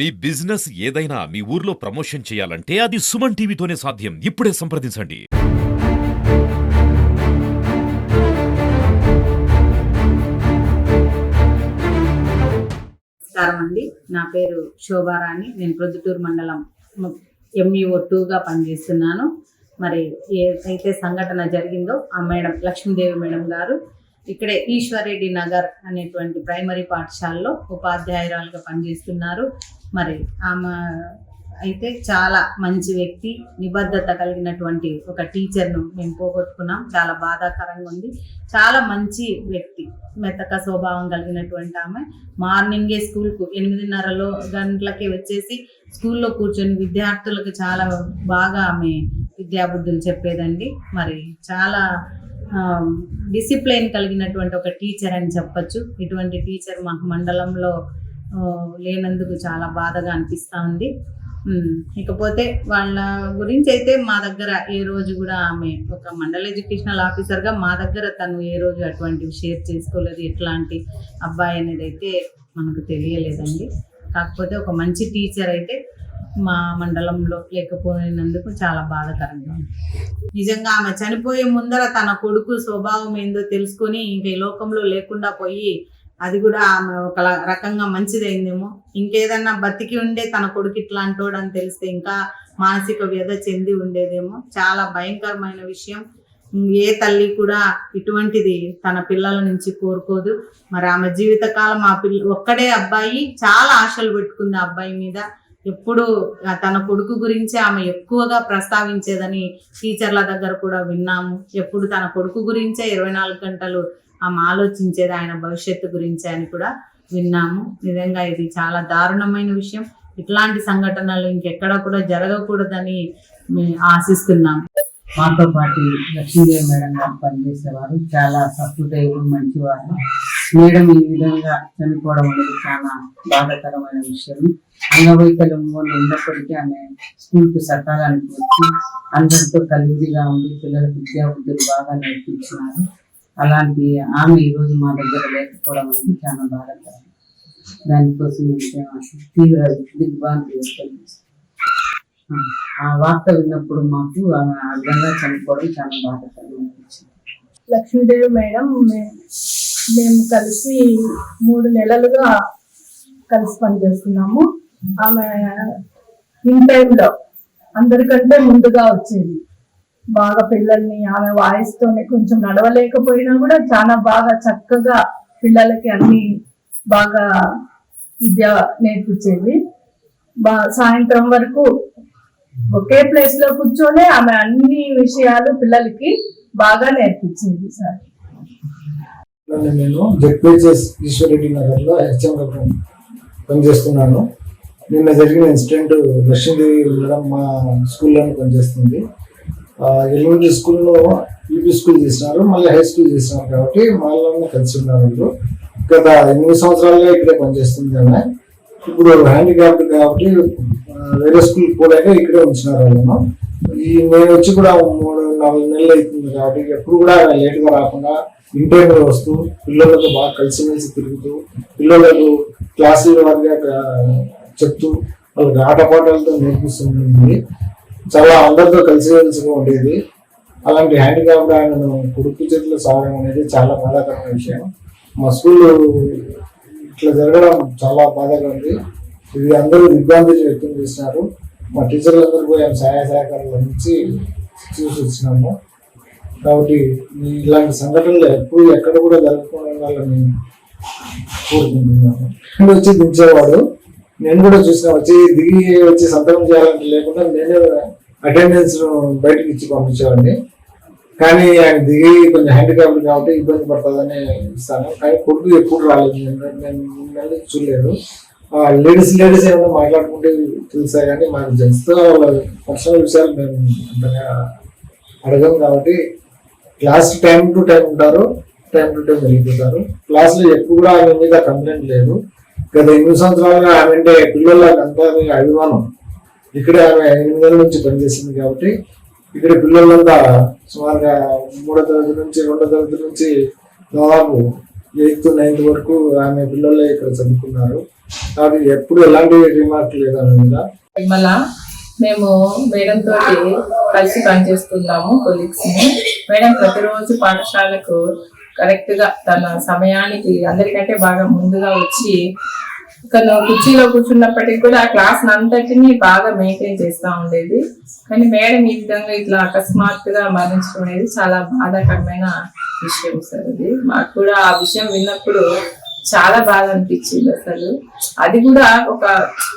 మీ business ఏదైనా మీ ఊర్లో promotion చేయాలంటే అది సుమన్ టీవీతోనే సాధ్యం. ఇప్పుడే సంప్రదించండి. నమస్కారం అండి. నా పేరు శోభారాణి. నేను ప్రొద్దుటూరు మండలం MUO2గా పనిచేస్తున్నాను. మరి ఏదైతే సంఘటన జరిగిందో ఆ మేడం లక్ష్మీదేవి మేడం గారు ఇక్కడే ఈశ్వరెడ్డి నగర్ అనేటువంటి ప్రైమరీ పాఠశాలలో ఉపాధ్యాయురాలుగా పనిచేస్తున్నారు. మరి ఆమె అయితే చాలా మంచి వ్యక్తి, నిబద్ధత కలిగినటువంటి ఒక టీచర్ను మేము పోగొట్టుకున్నాం. చాలా బాధాకరంగా ఉంది. చాలా మంచి వ్యక్తి, మెత్తక స్వభావం కలిగినటువంటి ఆమె. మార్నింగే స్కూల్కు 8:30 గంటలకే వచ్చేసి స్కూల్లో కూర్చొని విద్యార్థులకు చాలా బాగా ఆమె విద్యాబుద్ధులు చెప్పేదండి. మరి చాలా డిసిప్లైన్ కలిగినటువంటి ఒక టీచర్ అని చెప్పచ్చు. ఇటువంటి టీచర్ మా మండలంలో లేనందుకు చాలా బాధగా అనిపిస్తూ ఉంది. ఇకపోతే వాళ్ళ గురించి అయితే మా దగ్గర ఏ రోజు కూడా ఆమె ఒక మండల ఎడ్యుకేషనల్ ఆఫీసర్గా మా దగ్గర తను ఏ రోజు అటువంటివి షేర్ చేసుకోలేదు. ఎట్లాంటి అబ్బాయి అనేది అయితే మనకు తెలియలేదండి. కాకపోతే ఒక మంచి టీచర్ అయితే మా మండలంలో లేకపోయినందుకు చాలా బాధాకరంగా ఉంది. నిజంగా ఆమె చనిపోయే ముందర తన కొడుకు స్వభావం ఏందో తెలుసుకొని ఇంకా ఈ లోకంలో లేకుండా పోయి, అది కూడా ఆమె ఒక రకంగా మంచిదైందేమో. ఇంకేదన్నా బతికి ఉండే తన కొడుకు ఇట్లాంటోడు అని తెలిస్తే ఇంకా మానసిక వ్యధ చెంది ఉండేదేమో. చాలా భయంకరమైన విషయం. ఏ తల్లి కూడా ఇటువంటిది తన పిల్లల నుంచి కోరుకోదు. మరి ఆమె జీవితకాలం ఒక్కడే అబ్బాయి, చాలా ఆశలు పెట్టుకుంది ఆ అబ్బాయి మీద. ఎప్పుడు తన కొడుకు గురించి ఆమె ఎక్కువగా ప్రస్తావించేదని టీచర్ల దగ్గర కూడా విన్నాము. ఎప్పుడు తన కొడుకు గురించే 24 గంటలు ఆమె ఆలోచించేది, ఆయన భవిష్యత్తు గురించి అని కూడా విన్నాము. నిజంగా ఇది చాలా దారుణమైన విషయం. ఇట్లాంటి సంఘటనలు ఇంకెక్కడ కూడా జరగకూడదని ఆశిస్తున్నాము. మాతో పాటు లక్ష్మీదేవి మేడం గారు పనిచేసేవారు. చాలా సహృదయులు, మంచివారు. మేడం ఈ విధంగా చనిపోవడం అనేది చాలా బాధాకరమైన విషయం. అంగవైకల్యం ఉన్నప్పటికీ ఆమె స్కూల్కి సకాలానికి వచ్చి అందరితో కలివిడిగా ఉండి పిల్లలకు విద్యాబుద్ధులు బాగా నేర్పించినారు. అలాంటి ఆమె ఈరోజు మా దగ్గర లేకపోవడం అనేది చాలా బాధాకరం. దానికోసం తీవ్ర దిగ్భ్రాంతి వ్యక్తం చేస్తాం. ఆ వార్త విన్నప్పుడు మాకు ఆమె ఆ విధంగా చనిపోవడం చాలా బాధాకరంగా అనిపించింది. లక్ష్మీదేవి మేడం మేము కలిసి 3 నెలలుగా కలిసి పనిచేస్తున్నాము. ఆమె ఇన్ టైంలో అందరికంటే ముందుగా వచ్చేది. బాగా పిల్లల్ని ఆమె వాయిస్తోనే కొంచెం నడవలేకపోయినా కూడా చాలా బాగా చక్కగా పిల్లలకి అన్ని బాగా విద్య నేర్పించేది. సాయంత్రం వరకు ఒకే ప్లేస్ లో కూర్చొని ఆమె అన్ని విషయాలు పిల్లలకి బాగా నేర్పించేది. సార్ నేను జెడ్పీహెచ్ఎస్ ఈశ్వరెడ్డి నగర్ లో హెచ్ఎంగా పనిచేస్తున్నాను. నిన్న జరిగిన ఇన్సిడెంట్ లక్ష్మీదేవి మేడం మా స్కూల్లోనే పనిచేస్తుంది. ఎలిమెంటరీ స్కూల్లో యూపీ స్కూల్ చేసినారు, మళ్ళీ హై స్కూల్ చేసినారు కాబట్టి వాళ్ళని కలిసి ఉన్నారు. వాళ్ళు గత 8 సంవత్సరాలుగా ఇక్కడే పనిచేస్తుంది ఆమె. ఇప్పుడు హ్యాండిక్యాప్డ్ కాబట్టి వేరే స్కూల్ పోలేక ఇక్కడే ఉంచినారు వాళ్ళను. నేను వచ్చి కూడా 3-4 నెలలు అవుతుంది కాబట్టి ఎప్పుడు కూడా లేట్గా రాకుండా ఇన్ టైంలో వస్తూ పిల్లలతో బాగా కలిసిమెలిసి తిరుగుతూ పిల్లలకు క్లాసుల వారిగా చెప్తూ వాళ్ళకి ఆటపాటలతో నేర్పిస్తుంది. చాలా అందరితో కలిసిమెలిసిగా ఉండేది. అలాంటి హ్యాండిక్యాప్డ్ ఆయనను కొడుకు చేతిలో సాగడం అనేది చాలా బాధాకరమైన విషయం. మా స్కూల్ ఇట్లా జరగడం చాలా బాధగా ఉంది. ఇది అందరూ దిగ్భ్రాంతి వ్యక్తం చేసినారు. మా టీచర్లందరూ పోయి సహాయ సహకారాలు అందించి చూసి వచ్చినాము. కాబట్టి ఇలాంటి సంఘటనలు ఎప్పుడు ఎక్కడ కూడా జరగకుండా ఉండాలని కోరుకుంటున్నాను. వచ్చి దించేవాడు, నేను కూడా చూసిన దిగి వచ్చి సంతకం చేయాలంటే లేకుండా నేనే అటెండెన్స్ బయటకు ఇచ్చి పంపించేవాడిని. కానీ ఆయన దిగి కొంచెం హ్యాండిక్యాప్డ్ కాబట్టి ఇబ్బంది పడుతుందని ఇస్తాను. కానీ కొడుకు ఎప్పుడు రాలేదు, నేను చూడలేదు. లేడీస్ ఏమైనా మాట్లాడుకుంటే తెలుసా కానీ మాకు జెంట్స్తో వాళ్ళ పర్సనల్ విషయాలు మేము అంతగా అడగం. కాబట్టి క్లాస్ టైం టు టైం ఉంటారు, టైం టు టైం వెళ్ళిపోతారు. క్లాస్లో ఎప్పుడు కూడా ఆమె మీద కంప్లైంట్ లేదు. గత 8 సంవత్సరాలుగా ఆమె అంటే పిల్లలకు అంతా అభిమానం. ఇక్కడే ఆమె 8 నెలల నుంచి పనిచేసింది కాబట్టి ఇక్కడ పిల్లలంతా సుమారుగా 3వ తరగతి నుంచి 2వ తరగతి నుంచి దాదాపు 8th 9th వరకు ఆమె పిల్లలే ఇక్కడ చదువుకున్నారు. నాకు ఎప్పుడు ఎలాంటి రిమార్క్ లేదన్నమాట. మళ్ళా మేము మేడం తోటి కలిసి పనిచేస్తున్నాము కొలీగ్స్ ని. మేడం ప్రతిరోజు పాఠశాలకు కరెక్ట్ గా తన సమయానికి అందరికంటే బాగా ముందుగా వచ్చి తను కుర్చీలో కూర్చున్నప్పటికీ కూడా ఆ క్లాస్ అంతటిని బాగా మెయింటైన్ చేస్తూ ఉండేది. కానీ మేడం ఈ విధంగా ఇట్లా అకస్మాత్తుగా మరణించడం అనేది చాలా బాధాకరమైన విషయం సార్. అది మాకు కూడా ఆ విషయం విన్నప్పుడు చాలా బాధ అనిపించింది. అసలు అది కూడా ఒక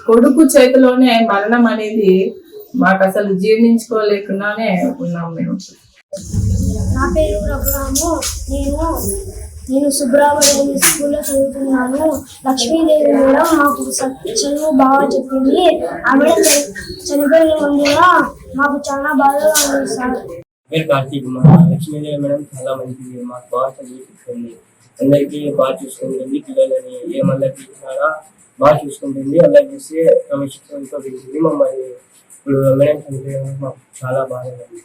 కొడుకు చేతిలోనే మరణం అనేది మాకు అసలు జీర్ణించుకోలేకుండానే ఉన్నాం మేము. నా పేరు రఘురాము. నేను సుబ్రహ్మణ్యం స్కూల్లో చదువుతున్నాను. లక్ష్మీదేవి మేడం మాకు చదువు బాగా చెప్పింది. ఆ మేడం చనిపోయిన ముందుగా మాకు చాలా బాధగా ఉంది సార్. పేరు కార్తీక్. మా లక్ష్మీదేవి మేడం చాలా మంచిది, మాకు బాగా చదువు చెప్తుంది, అందరికీ బాగా చూసుకుంటుంది, పిల్లలని ఏమల్లకి ఇచ్చినారా బాగా చూసుకుంటుంది. అలా చూస్తే క్రమశిక్షణతో పెంచింది మమ్మల్ని. ఇప్పుడు మేడం చనిపోయిన మాకు చాలా బాగా ఉంది.